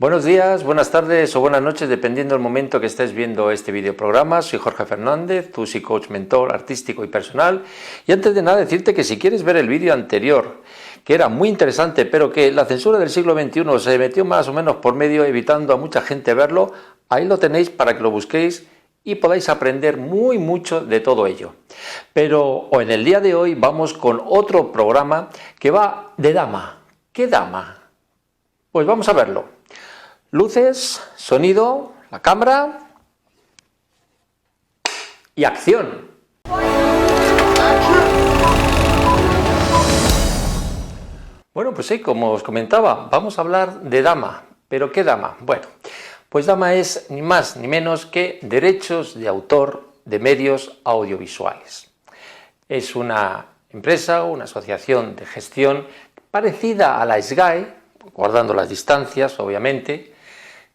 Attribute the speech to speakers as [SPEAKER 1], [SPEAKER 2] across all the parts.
[SPEAKER 1] Buenos días, buenas tardes o buenas noches, dependiendo del momento que estés viendo este videoprograma. Soy Jorge Fernández, tu psicoach, mentor artístico y personal. Y antes de nada decirte que si quieres ver el vídeo anterior, que era muy interesante, pero que la censura del siglo XXI se metió más o menos por medio, evitando a mucha gente verlo, ahí lo tenéis para que lo busquéis y podáis aprender mucho de todo ello. Pero en el día de hoy vamos con otro programa que va de dama. ¿Qué dama? Pues vamos a verlo. Luces, sonido, la cámara y acción. Bueno, pues sí, como os comentaba, vamos a hablar de dama. ¿Pero qué dama? Bueno, pues dama es ni más ni menos que derechos de autor de medios audiovisuales. Es una empresa, una asociación de gestión parecida a la SGAE, guardando las distancias, obviamente,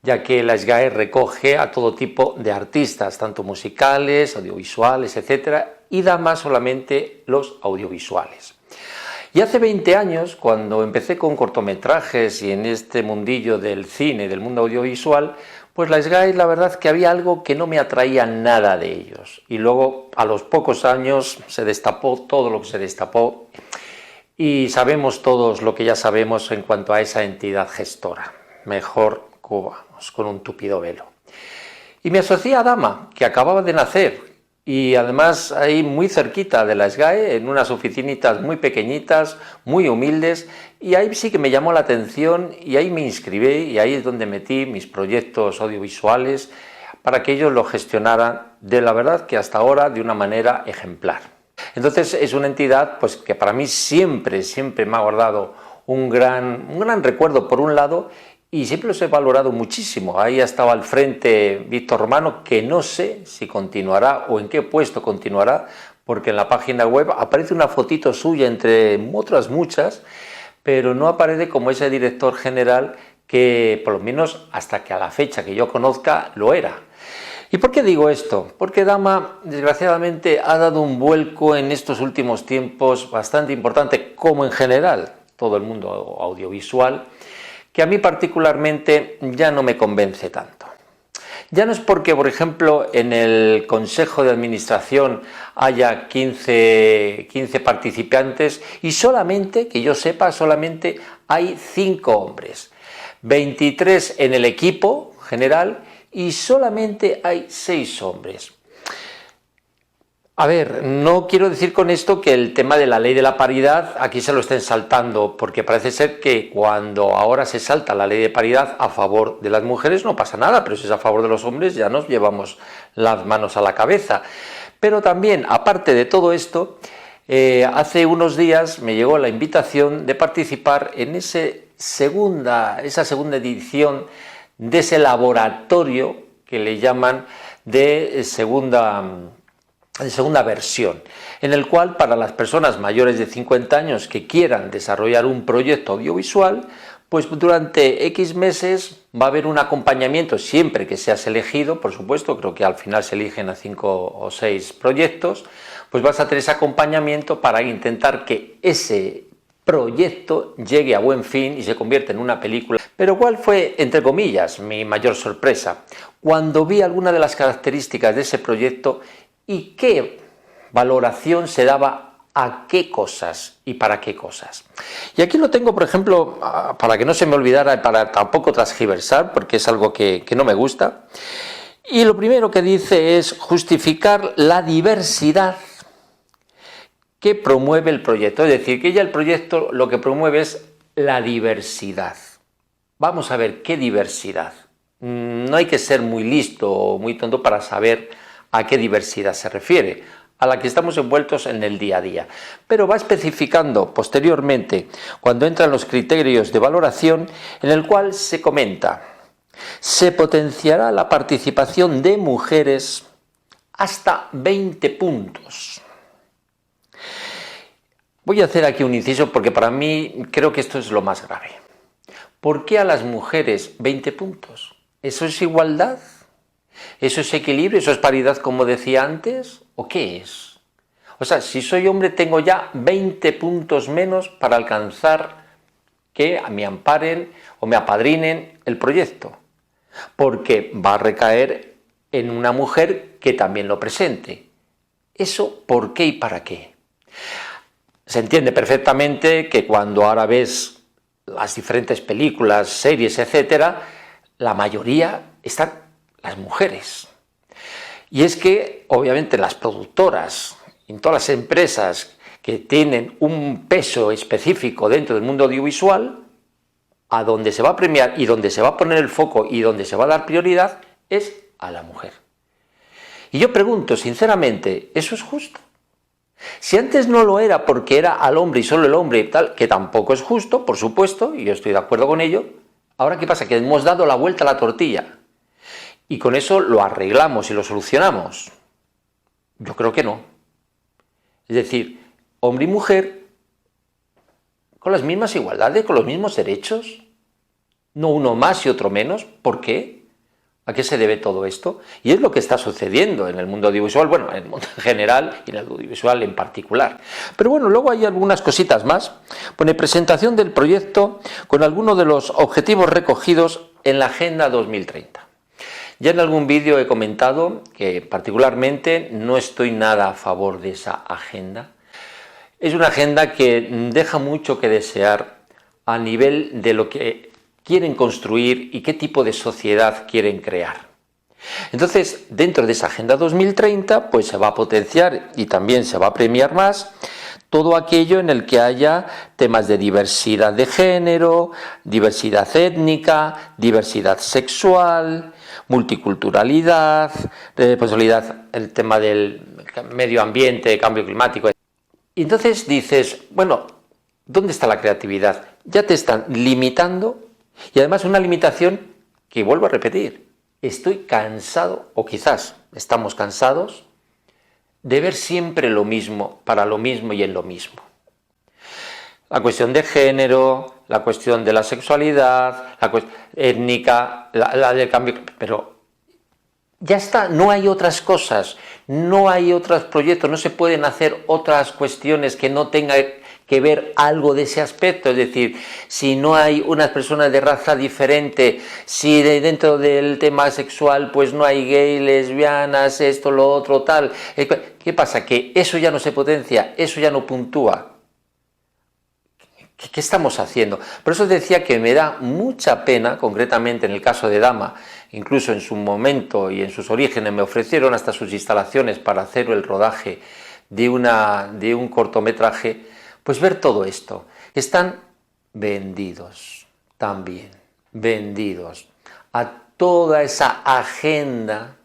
[SPEAKER 1] ya que la SGAE recoge a todo tipo de artistas, tanto musicales, audiovisuales, etcétera, y dama solamente los audiovisuales. Y hace 20 años, cuando empecé con cortometrajes y en este mundillo del cine, del mundo audiovisual, pues la SGAE, la verdad que había algo que no me atraía nada de ellos. Y luego, a los pocos años, se destapó todo lo que se destapó y sabemos todos lo que ya sabemos en cuanto a esa entidad gestora. Mejor vamos, con un tupido velo. Y me asocié a dama, que acababa de nacer, y además ahí muy cerquita de la SGAE, en unas oficinitas muy pequeñitas, muy humildes, y ahí sí que me llamó la atención y ahí me inscribí y ahí es donde metí mis proyectos audiovisuales para que ellos lo gestionaran de la verdad que hasta ahora de una manera ejemplar. Entonces es una entidad pues que para mí siempre me ha guardado un gran recuerdo por un lado, y siempre los he valorado muchísimo. Ahí estaba al frente Víctor Romano, que no sé si continuará o en qué puesto continuará, porque en la página web aparece una fotito suya entre otras muchas, pero no aparece como ese director general que, por lo menos hasta que a la fecha que yo conozca, lo era. ¿Y por qué digo esto? Porque dama, desgraciadamente, ha dado un vuelco en estos últimos tiempos bastante importante, como en general todo el mundo audiovisual, que a mí particularmente ya no me convence tanto. Ya no es porque, por ejemplo, en el Consejo de Administración haya 15 participantes y solamente, que yo sepa, solamente hay 5 hombres, 23 en el equipo general y solamente hay 6 hombres. A ver, no quiero decir con esto que el tema de la ley de la paridad aquí se lo estén saltando, porque parece ser que cuando ahora se salta la ley de paridad a favor de las mujeres no pasa nada, pero si es a favor de los hombres ya nos llevamos las manos a la cabeza. Pero también, aparte de todo esto, hace unos días me llegó la invitación de participar en esa segunda edición de ese laboratorio que le llaman de segunda versión, en el cual para las personas mayores de 50 años que quieran desarrollar un proyecto audiovisual, pues durante X meses va a haber un acompañamiento siempre que seas elegido, por supuesto, creo que al final se eligen a 5 o 6 proyectos, pues vas a tener ese acompañamiento para intentar que ese proyecto llegue a buen fin y se convierta en una película. Pero ¿cuál fue, entre comillas, mi mayor sorpresa? Cuando vi algunas de las características de ese proyecto y qué valoración se daba a qué cosas y para qué cosas. Y aquí lo tengo, por ejemplo, para que no se me olvidara y para tampoco transgiversar, porque es algo que no me gusta. Y lo primero que dice es justificar la diversidad que promueve el proyecto. Es decir, que ya el proyecto lo que promueve es la diversidad. Vamos a ver qué diversidad. No hay que ser muy listo o muy tonto para saber a qué diversidad se refiere, a la que estamos envueltos en el día a día. Pero va especificando posteriormente, cuando entran los criterios de valoración, en el cual se comenta: se potenciará la participación de mujeres hasta 20 puntos. Voy a hacer aquí un inciso porque para mí creo que esto es lo más grave. ¿Por qué a las mujeres 20 puntos? ¿Eso es igualdad? ¿Eso es equilibrio? ¿Eso es paridad, como decía antes? ¿O qué es? O sea, si soy hombre tengo ya 20 puntos menos para alcanzar que me amparen o me apadrinen el proyecto, porque va a recaer en una mujer que también lo presente. ¿Eso por qué y para qué? Se entiende perfectamente que cuando ahora ves las diferentes películas, series, etcétera, la mayoría están las mujeres. Y es que, obviamente, las productoras, en todas las empresas que tienen un peso específico dentro del mundo audiovisual, a donde se va a premiar y donde se va a poner el foco y donde se va a dar prioridad es a la mujer. Y yo pregunto, sinceramente, ¿eso es justo? Si antes no lo era porque era al hombre y solo el hombre y tal, que tampoco es justo, por supuesto, y yo estoy de acuerdo con ello, ahora ¿qué pasa? Que hemos dado la vuelta a la tortilla y con eso lo arreglamos y lo solucionamos. Yo creo que no. Es decir, hombre y mujer con las mismas igualdades, con los mismos derechos, no uno más y otro menos. ¿Por qué? ¿A qué se debe todo esto? Y es lo que está sucediendo en el mundo audiovisual, bueno, en el mundo en general y en el audiovisual en particular. Pero bueno, luego hay algunas cositas más. Pone presentación del proyecto con algunos de los objetivos recogidos en la Agenda 2030. Ya en algún vídeo he comentado que particularmente no estoy nada a favor de esa agenda. Es una agenda que deja mucho que desear a nivel de lo que quieren construir y qué tipo de sociedad quieren crear. Entonces, dentro de esa Agenda 2030, pues se va a potenciar y también se va a premiar más todo aquello en el que haya temas de diversidad de género, diversidad étnica, diversidad sexual, multiculturalidad, responsabilidad, el tema del medio ambiente, cambio climático. Y entonces dices, bueno, ¿dónde está la creatividad? Ya te están limitando. Y además una limitación que vuelvo a repetir, estoy cansado, o quizás estamos cansados, de ver siempre lo mismo, para lo mismo y en lo mismo. La cuestión de género, la cuestión de la sexualidad, la cuestión étnica, la del cambio, pero ya está, no hay otras cosas, no hay otros proyectos, no se pueden hacer otras cuestiones que no tengan que ver algo de ese aspecto, es decir, si no hay unas personas de raza diferente, si dentro del tema sexual pues no hay gay, lesbianas, esto, lo otro, tal, ¿qué pasa? Que eso ya no se potencia, eso ya no puntúa. ¿Qué estamos haciendo? Por eso decía que me da mucha pena, concretamente en el caso de Dama, incluso en su momento y en sus orígenes me ofrecieron hasta sus instalaciones para hacer el rodaje de un cortometraje, pues ver todo esto. Están vendidos también, vendidos a toda esa agenda,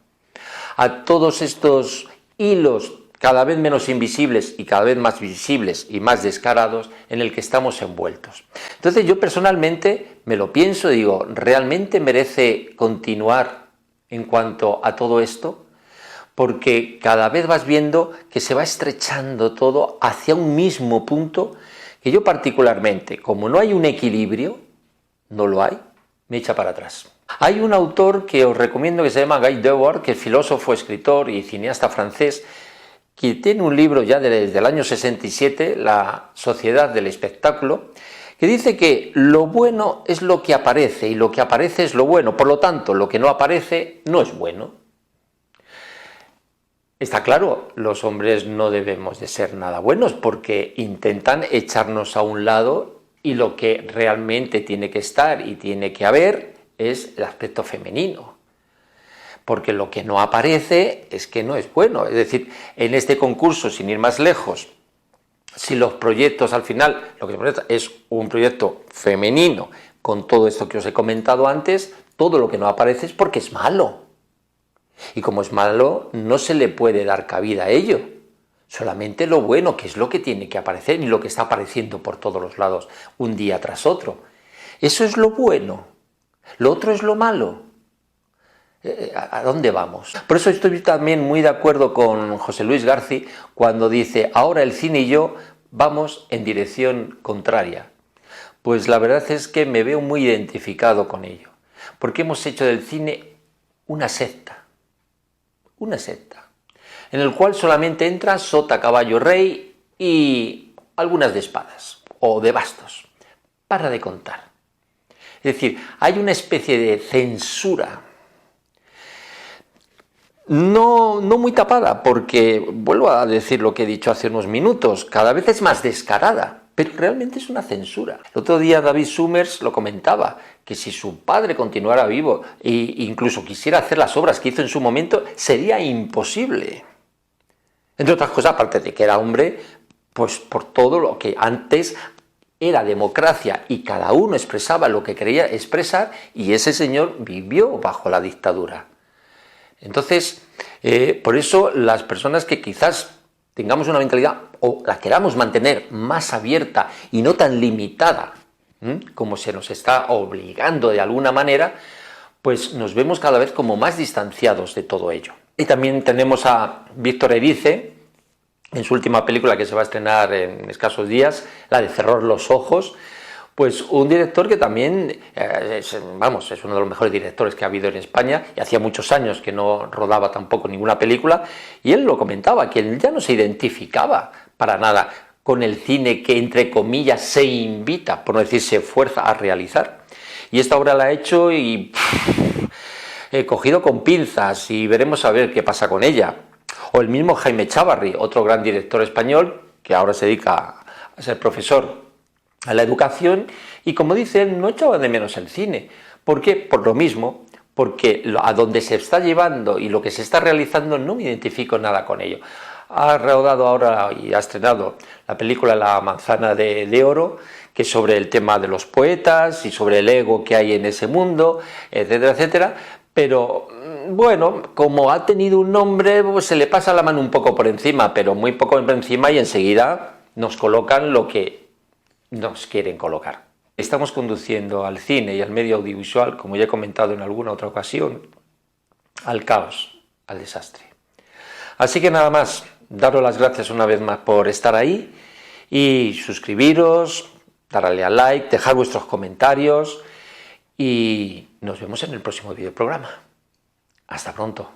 [SPEAKER 1] a todos estos hilos cada vez menos invisibles y cada vez más visibles y más descarados en el que estamos envueltos. Entonces yo personalmente me lo pienso y digo, ¿realmente merece continuar en cuanto a todo esto? Porque cada vez vas viendo que se va estrechando todo hacia un mismo punto que yo particularmente, como no hay un equilibrio, no lo hay, me echa para atrás. Hay un autor que os recomiendo que se llama Guy Debord, que es filósofo, escritor y cineasta francés, que tiene un libro ya desde el año 67, La sociedad del espectáculo, que dice que lo bueno es lo que aparece y lo que aparece es lo bueno, por lo tanto, lo que no aparece no es bueno. Está claro, los hombres no debemos de ser nada buenos porque intentan echarnos a un lado y lo que realmente tiene que estar y tiene que haber es el aspecto femenino. Porque lo que no aparece es que no es bueno. Es decir, en este concurso, sin ir más lejos, si los proyectos al final, lo que se presenta es un proyecto femenino, con todo esto que os he comentado antes, todo lo que no aparece es porque es malo. Y como es malo, no se le puede dar cabida a ello. Solamente lo bueno, que es lo que tiene que aparecer y lo que está apareciendo por todos los lados, un día tras otro. Eso es lo bueno. Lo otro es lo malo. ¿A dónde vamos? Por eso estoy también muy de acuerdo con José Luis García cuando dice, ahora el cine y yo vamos en dirección contraria. Pues la verdad es que me veo muy identificado con ello, porque hemos hecho del cine una secta, en el cual solamente entra sota, caballo, rey y algunas de espadas o de bastos, para de contar. Es decir, hay una especie de censura, no muy tapada, porque, vuelvo a decir lo que he dicho hace unos minutos, cada vez es más descarada, pero realmente es una censura. El otro día David Summers lo comentaba, que si su padre continuara vivo e incluso quisiera hacer las obras que hizo en su momento, sería imposible. Entre otras cosas, aparte de que era hombre, pues por todo lo que antes era democracia y cada uno expresaba lo que quería expresar, y ese señor vivió bajo la dictadura. Entonces, por eso las personas que quizás tengamos una mentalidad o la queramos mantener más abierta y no tan limitada, como se nos está obligando de alguna manera, pues nos vemos cada vez como más distanciados de todo ello. Y también tenemos a Víctor Erice, en su última película que se va a estrenar en escasos días, la de Cerrar los ojos, pues un director que también es uno de los mejores directores que ha habido en España, y hacía muchos años que no rodaba tampoco ninguna película, y él lo comentaba, que él ya no se identificaba para nada con el cine que, entre comillas, se invita, por no decir se fuerza a realizar. Y esta obra la ha hecho y cogido con pinzas, y veremos a ver qué pasa con ella. O el mismo Jaime Chávarri, otro gran director español, que ahora se dedica a ser profesor a la educación, y como dice él, no echaba de menos el cine. ¿Por qué? Por lo mismo, porque a donde se está llevando y lo que se está realizando no me identifico nada con ello. Ha rodado ahora y ha estrenado la película La manzana de oro, que es sobre el tema de los poetas y sobre el ego que hay en ese mundo, etcétera, etcétera, pero bueno, como ha tenido un nombre, pues se le pasa la mano un poco por encima, pero muy poco por encima, y enseguida nos colocan lo que nos quieren colocar. Estamos conduciendo al cine y al medio audiovisual, como ya he comentado en alguna otra ocasión, al caos, al desastre. Así que nada más, daros las gracias una vez más por estar ahí, y suscribiros, darle al like, dejar vuestros comentarios, y nos vemos en el próximo videoprograma. Hasta pronto.